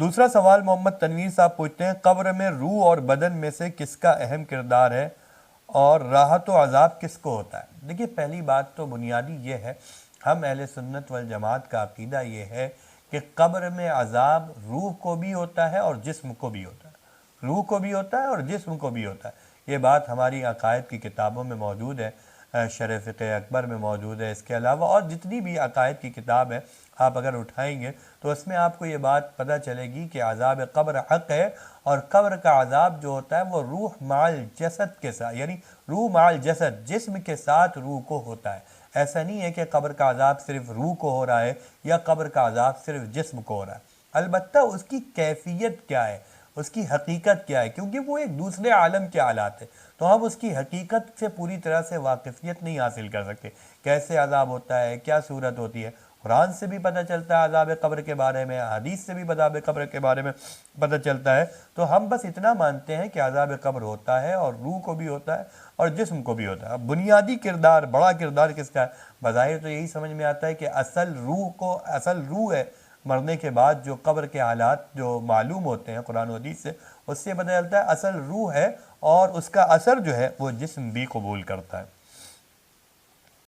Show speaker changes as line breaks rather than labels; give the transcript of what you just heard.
دوسرا سوال محمد تنویر صاحب پوچھتے ہیں، قبر میں روح اور بدن میں سے کس کا اہم کردار ہے اور راحت و عذاب کس کو ہوتا ہے؟ دیکھیے، پہلی بات تو بنیادی یہ ہے، ہم اہل سنت والجماعت کا عقیدہ یہ ہے کہ قبر میں عذاب روح کو بھی ہوتا ہے اور جسم کو بھی ہوتا ہے، روح کو بھی ہوتا ہے اور جسم کو بھی ہوتا ہے۔ یہ بات ہماری عقائد کی کتابوں میں موجود ہے، شرح فقہ اکبر میں موجود ہے، اس کے علاوہ اور جتنی بھی عقائد کی کتاب ہے آپ اگر اٹھائیں گے تو اس میں آپ کو یہ بات پتہ چلے گی کہ عذاب قبر حق ہے، اور قبر کا عذاب جو ہوتا ہے وہ روح مال جسد کے ساتھ، یعنی روح مال جسد، جسم کے ساتھ روح کو ہوتا ہے۔ ایسا نہیں ہے کہ قبر کا عذاب صرف روح کو ہو رہا ہے یا قبر کا عذاب صرف جسم کو ہو رہا ہے، البتہ اس کی کیفیت کیا ہے، اس کی حقیقت کیا ہے، کیونکہ وہ ایک دوسرے عالم کے حالات ہیں، تو ہم اس کی حقیقت سے پوری طرح سے واقفیت نہیں حاصل کر سکتے، کیسے عذاب ہوتا ہے، کیا صورت ہوتی ہے۔ قرآن سے بھی پتہ چلتا ہے عذاب قبر کے بارے میں، حدیث سے بھی عذاب قبر کے بارے میں پتہ چلتا ہے، تو ہم بس اتنا مانتے ہیں کہ عذاب قبر ہوتا ہے اور روح کو بھی ہوتا ہے اور جسم کو بھی ہوتا ہے۔ اب بنیادی کردار، بڑا کردار کس کا ہے؟ بظاہر تو یہی سمجھ میں آتا ہے کہ اصل روح ہے، مرنے کے بعد جو قبر کے حالات جو معلوم ہوتے ہیں قرآن و حدیث سے، اس سے پتہ چلتا ہے اصل روح ہے اور اس کا اثر جو ہے وہ جسم بھی قبول کرتا ہے۔